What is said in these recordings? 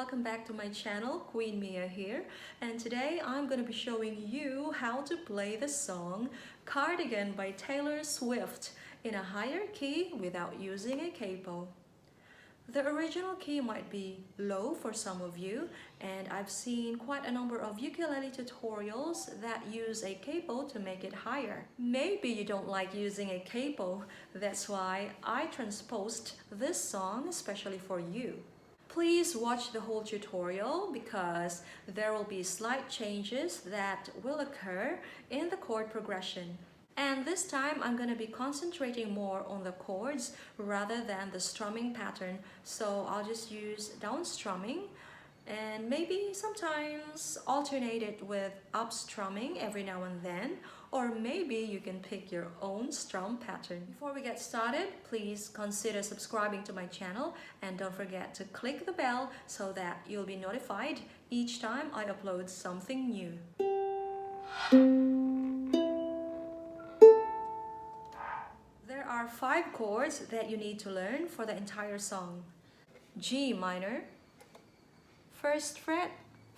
welcome back to my channel. Queen Mia here, and today I'm going to be showing you how to play the song Cardigan by Taylor Swift in a higher key without using a capo. The original key might be low for some of you, and I've seen quite a number of ukulele tutorials that use a capo to make it higher. Maybe you don't like using a capo, that's why I transposed this song especially for you. Please watch the whole tutorial because there will be slight changes that will occur in the chord progression. And this time I'm going to be concentrating more on the chords rather than the strumming pattern. So I'll just use down strumming and maybe sometimes alternate it with up strumming every now and then, or maybe you can pick your own strum pattern. Before we get started, please consider subscribing to my channel and don't forget to click the bell so that you'll be notified each time I upload something new. There are 5 chords that you need to learn for the entire song. G minor, 1st fret,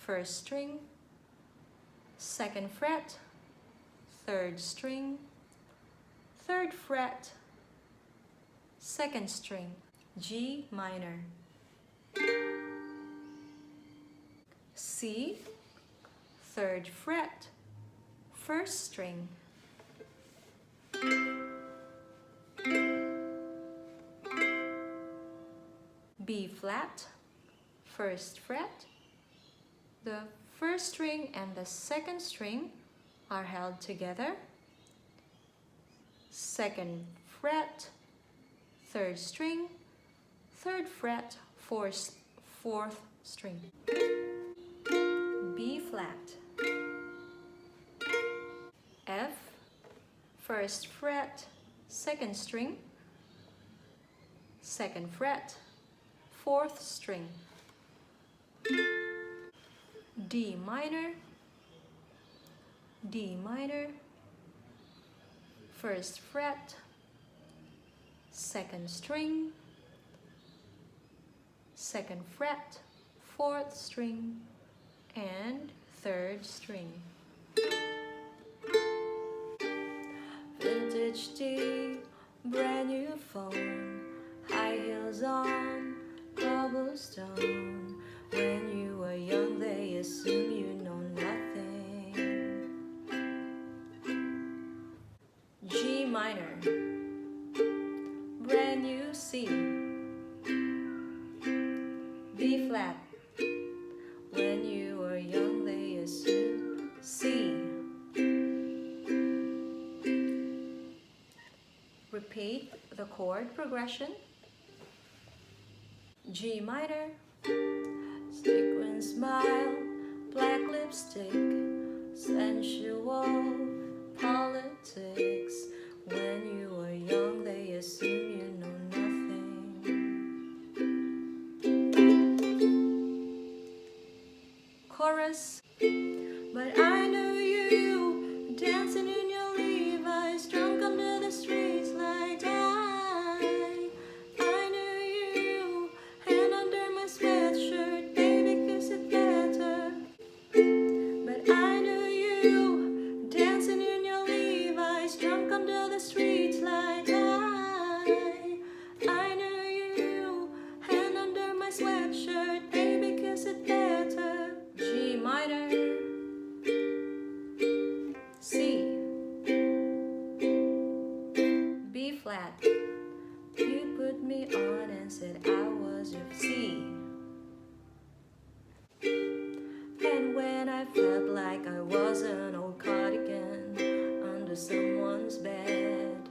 1st string, 2nd fret, 3rd string, 3rd fret, 2nd string, G minor. C, 3rd fret, 1st string. B flat, 1st fret. The 1st string and the 2nd string are held together. 2nd fret, 3rd string, 3rd fret, 4th string. B flat. F, 1st fret, 2nd string, 2nd fret, 4th string. D minor, 1st fret, 2nd string, 2nd fret, 4th string, and 3rd string. Vintage tea, brand new phone, high heels on, cobblestone. When you were young, they assume you know nothing. G minor, brand new C. B flat, when you were young, they assume C. Repeat the chord progression. G minor, sequin smile, black lipstick, sensual politics. When you were young, they assume you know nothing. Chorus. But I knew you dancing in your Levi's, drunk under the streets like I knew you, hand under my sweatshirt, baby, kiss it better. But I knew you dancing in your Levi's, drunk under the streets like I knew you, hand under my sweatshirt, baby, kiss it better. G minor, C, B flat. You put me on and said I was your C. And when I felt like I was an old cardigan under someone's bed,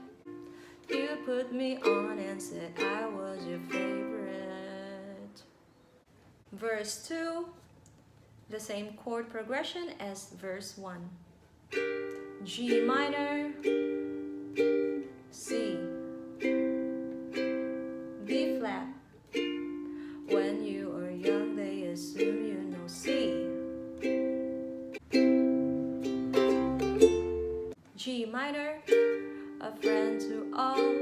you put me on and said I was your favorite. Verse 2, the same chord progression as verse 1. G minor, C, B flat. When you are young, they assume you know C. G minor, a friend to all,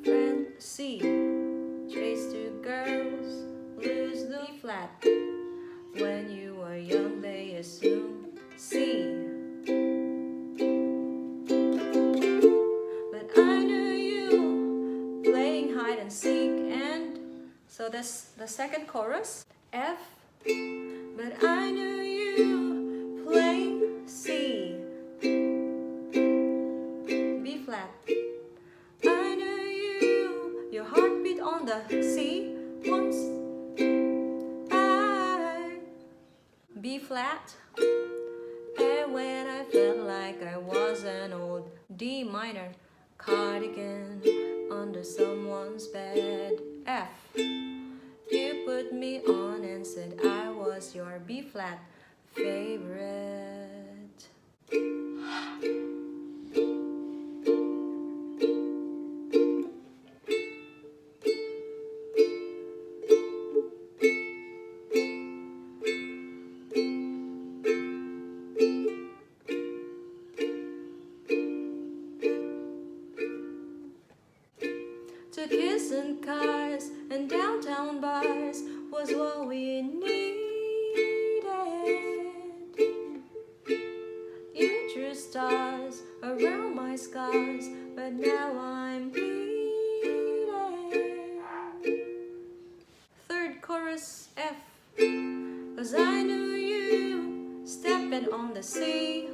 friend C. Chase 2 girls, lose the B flat. When you were young, they assumed C. But I knew you playing hide and seek, and so that's the second chorus, F. But I knew you playing C. B flat. I knew you, your heartbeat on the C once. B flat. And when I felt like I was an old D minor cardigan under someone's bed, F. You put me on and said I was your B flat favorite. To kiss in cars and downtown bars was what we needed. You drew stars around my scars, but now I'm bleeding. Third chorus, F. 'Cause I knew you stepping on the sea.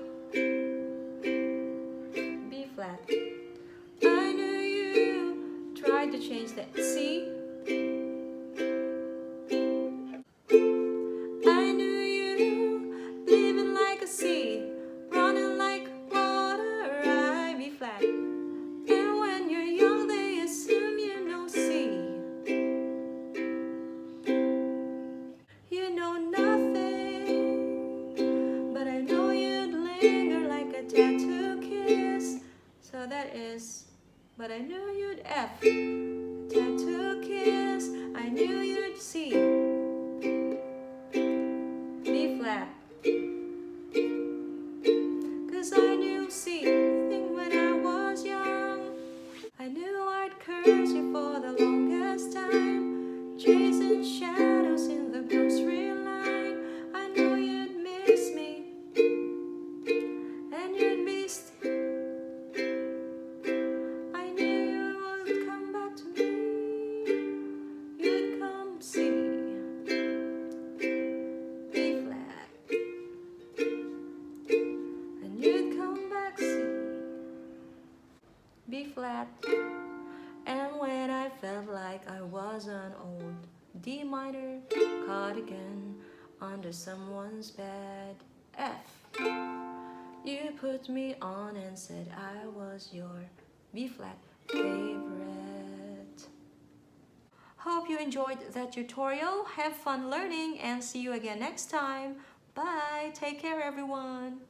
B flat. I knew you tried to change that C. I knew you living like a sea, running like water, I B flat. And when you're young, they assume you know C. You know nothing, but I know you'd linger like a tattoo kiss. So that is, but I knew you'd F. Tattoo kiss, I knew you'd C. B flat. 'Cause I knew C. Think when I was young, I knew I'd curse you for the longest time, chasing shadows in the grocery line. I knew you'd miss me, and you'd be I knew you would come back to me. You'd come see. B flat. And you'd come back see. B flat. And when I felt like I was an old D minor cardigan under someone's bed, F. You put me on and said I was your B flat favorite. Hope you enjoyed that tutorial. Have fun learning and see you again next time. Bye. Take care, everyone.